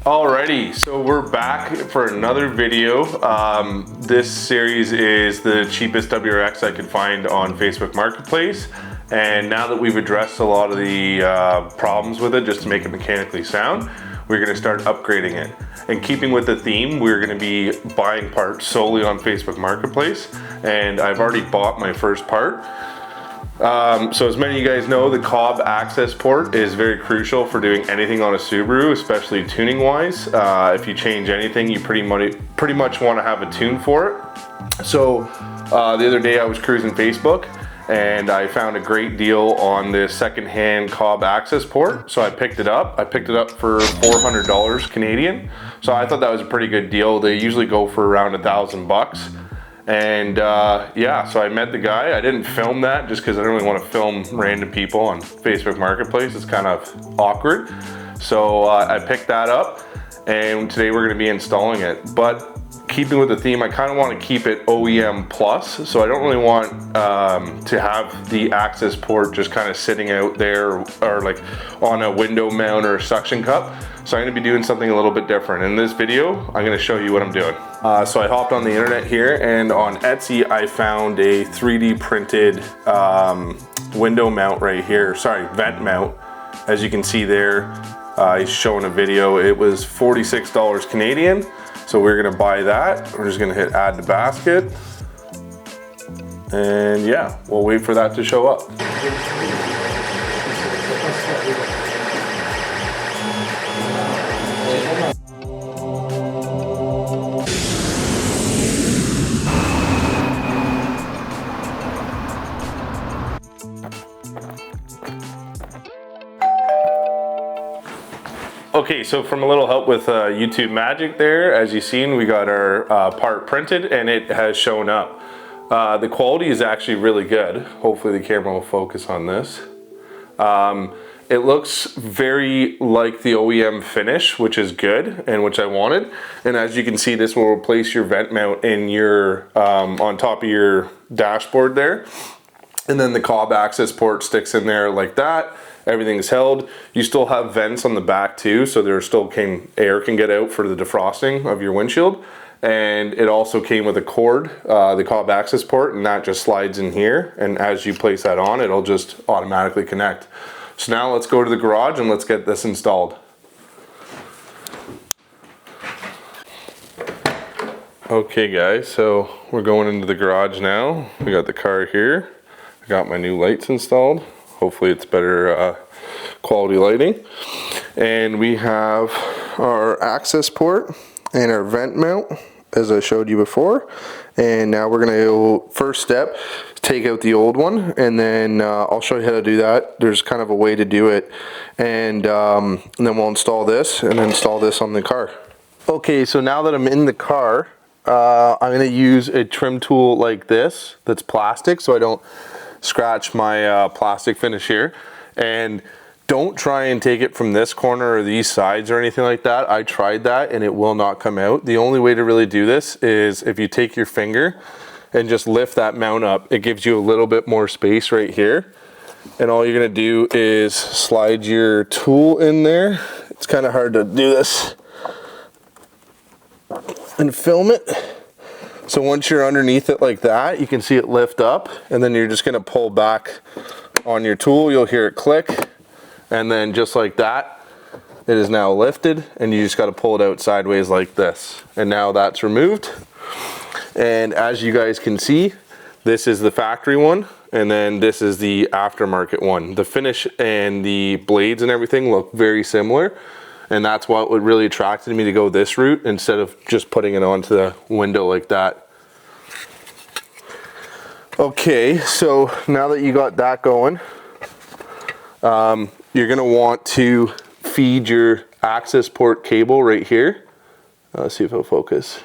Alrighty, so we're back for another video. This series is the cheapest WRX I could find on Facebook Marketplace. And now that we've addressed a lot of the problems with it, just to make it mechanically sound, we're gonna start upgrading it. And keeping with the theme, we're gonna be buying parts solely on Facebook Marketplace. And I've already bought my first part. So as many of you guys know, the Cobb Accessport is very crucial for doing anything on a Subaru, especially tuning wise. If you change anything, you pretty much want to have a tune for it. So the other day I was cruising Facebook and I found a great deal on this secondhand Cobb Accessport. So I picked it up. I picked it up for $400 Canadian. So I thought that was a pretty good deal. They usually go for around $1,000. And yeah, so I met the guy. I didn't film that just because I don't really want to film random people on Facebook Marketplace. It's kind of awkward. So I picked that up and today we're going to be installing it. But keeping with the theme, I kind of want to keep it OEM plus. So I don't really want to have the Accessport just kind of sitting out there or like on a window mount or a suction cup. So I'm going to be doing something a little bit different. In this video, I'm going to show you what I'm doing. So I hopped on the internet here, and on Etsy I found a 3D printed window mount right here. Sorry, vent mount. As you can see there, he's showing a video. It was $46 Canadian. So we're going to buy that. We're just going to hit add to basket. And yeah, we'll wait for that to show up. Okay, so from a little help with YouTube magic there, as you've seen, we got our part printed and it has shown up. The quality is actually really good. Hopefully the camera will focus on this. It looks very like the OEM finish, which is good and which I wanted. And as you can see, this will replace your vent mount in your on top of your dashboard there. And then the Cobb Accessport sticks in there like that. Everything's held. You still have vents on the back too, so there still air can get out for the defrosting of your windshield. And it also came with a cord, the Cobb Accessport, and that just slides in here. And as you place that on, it'll just automatically connect. So now let's go to the garage and let's get this installed. Okay guys, so we're going into the garage now. We got the car here. I got my new lights installed. Hopefully it's better quality lighting. And we have our Accessport and our vent mount, as I showed you before. And now we're gonna go, first step, take out the old one, and then I'll show you how to do that. There's kind of a way to do it. And then we'll install this and install this on the car. Okay, so now that I'm in the car, I'm gonna use a trim tool like this that's plastic so I don't scratch my plastic finish here. And don't try and take it from this corner or these sides or anything like that. I tried that and it will not come out. The only way to really do this is if you take your finger and just lift that mount up. It gives you a little bit more space right here. And all you're gonna do is slide your tool in there. It's kind of hard to do this and film it. So once you're underneath it like that, you can see it lift up, and then you're just gonna pull back on your tool. You'll hear it click, and then just like that, it is now lifted, and you just gotta pull it out sideways like this. And now that's removed. And as you guys can see, this is the factory one, and then this is the aftermarket one. The finish and the blades and everything look very similar. And that's what really attracted me to go this route instead of just putting it onto the window like that. Okay, so now that you got that going, you're gonna want to feed your Accessport cable right here. Let's see if it'll focus.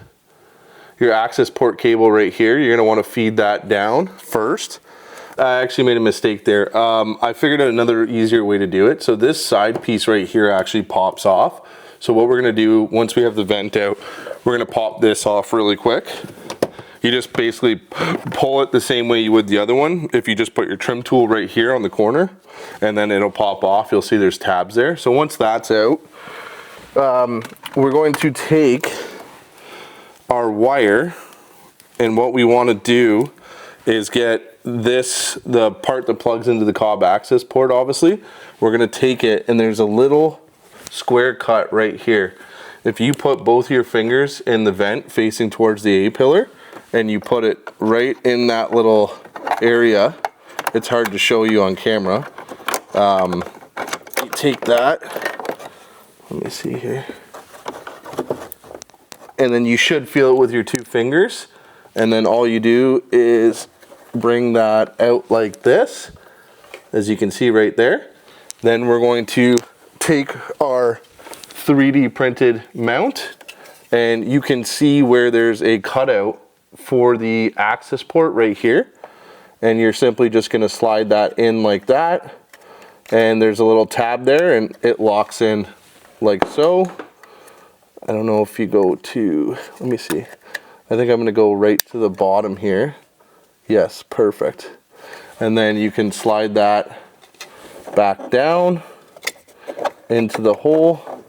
Your Accessport cable right here, you're gonna wanna feed that down first. I actually made a mistake there. I figured out another easier way to do it. So this side piece right here actually pops off. So what we're gonna do, once we have the vent out, we're gonna pop this off really quick. You just basically pull it the same way you would the other one. If you just put your trim tool right here on the corner, and then it'll pop off. You'll see there's tabs there. So once that's out, we're going to take our wire, and what we want to do is get this, the part that plugs into the Cobb Accessport, obviously. We're going to take it, and there's a little square cut right here. If you put both your fingers in the vent facing towards the A-pillar, and you put it right in that little area, it's hard to show you on camera. You take that, let me see here, and then you should feel it with your two fingers, and then all you do is bring that out like this, as you can see right there. Then we're going to take our 3D printed mount, and you can see where there's a cutout for the Accessport right here, and you're simply just going to slide that in like that, and there's a little tab there, and it locks in like so. I don't know if you go to, let me see, I think I'm going to go right to the bottom here. Yes, perfect. And then you can slide that back down into the hole.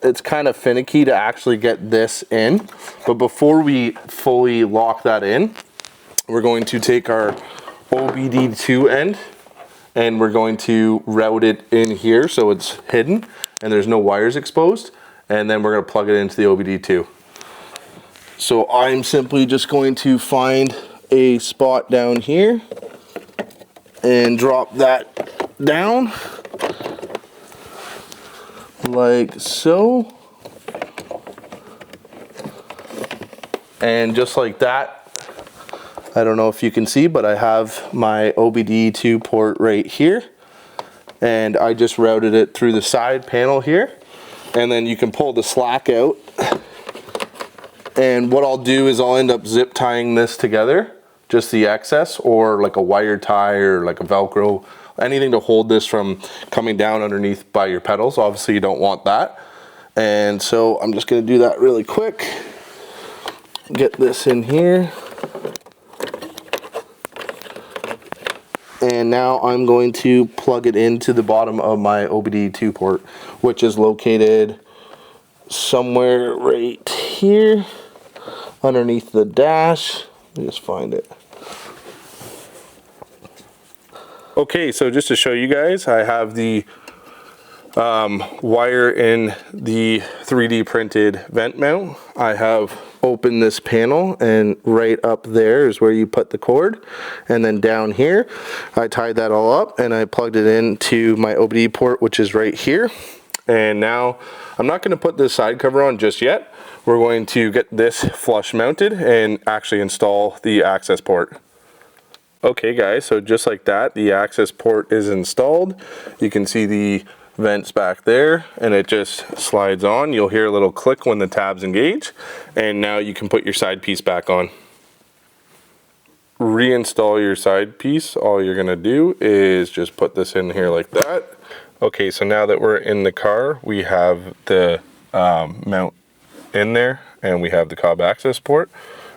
It's kind of finicky to actually get this in, but before we fully lock that in, we're going to take our OBD2 end, and we're going to route it in here so it's hidden and there's no wires exposed, and then we're going to plug it into the OBD2. So I'm simply just going to find a spot down here and drop that down like so, and just like that, I don't know if you can see, but I have my OBD2 port right here, and I just routed it through the side panel here, and then you can pull the slack out, and what I'll do is I'll end up zip tying this together, just the excess, or like a wire tie or like a Velcro, anything to hold this from coming down underneath by your pedals. Obviously you don't want that, and so I'm just going to do that really quick. Get this in here, and now I'm going to plug it into the bottom of my OBD2 port, which is located somewhere right here underneath the dash. Let me just find it. Okay, so just to show you guys, I have the wire in the 3D printed vent mount. I have opened this panel, and right up there is where you put the cord, and then down here I tied that all up and I plugged it into my OBD port, which is right here. And now I'm not going to put this side cover on just yet. We're going to get this flush mounted and actually install the Accessport. Okay guys, so just like that, the Accessport is installed. You can see the vents back there, and it just slides on. You'll hear a little click when the tabs engage, and now you can put your side piece back on. Reinstall your side piece. All you're going to do is just put this in here like that. Okay, so now that we're in the car, we have the mount in there, and we have the Cobb Accessport.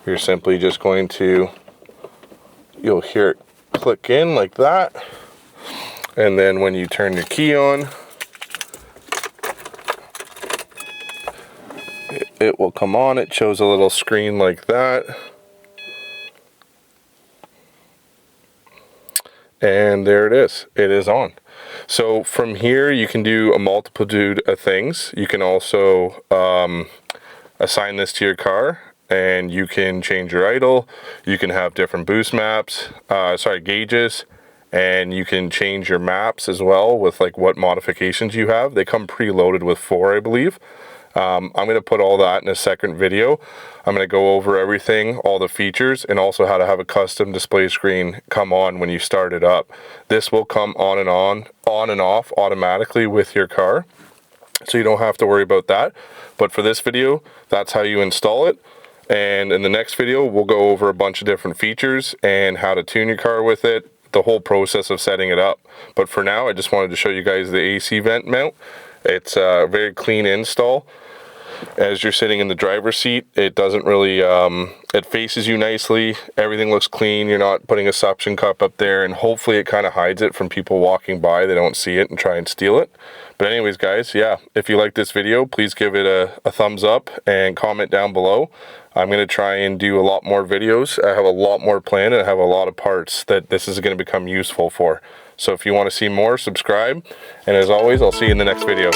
You're simply just going to, you'll hear it click in like that, and then when you turn your key on, it will come on. It shows a little screen like that, and there it is. It is on. So from here you can do a multitude of things. You can also assign this to your car, and you can change your idle. You can have different boost maps, gauges, and you can change your maps as well with like what modifications you have. They come preloaded with 4, I believe. I'm going to put all that in a second video. I'm going to go over everything, all the features, and also how to have a custom display screen come on when you start it up. This will come on and off automatically with your car, so you don't have to worry about that. But for this video, that's how you install it. And in the next video, we'll go over a bunch of different features and how to tune your car with it, the whole process of setting it up. But for now, I just wanted to show you guys the AC vent mount. It's a very clean install. as you're sitting in the driver's seat. It doesn't really, it faces you nicely. Everything looks clean. You're not putting a suction cup up there, and hopefully it kind of hides it from people walking by. They don't see it and try and steal it. But anyways, guys, yeah, if you like this video, please give it a thumbs up and comment down below. I'm going to try and do a lot more videos. I have a lot more planned, and I have a lot of parts that this is going to become useful for. So if you want to see more, subscribe. And as always, I'll see you in the next video.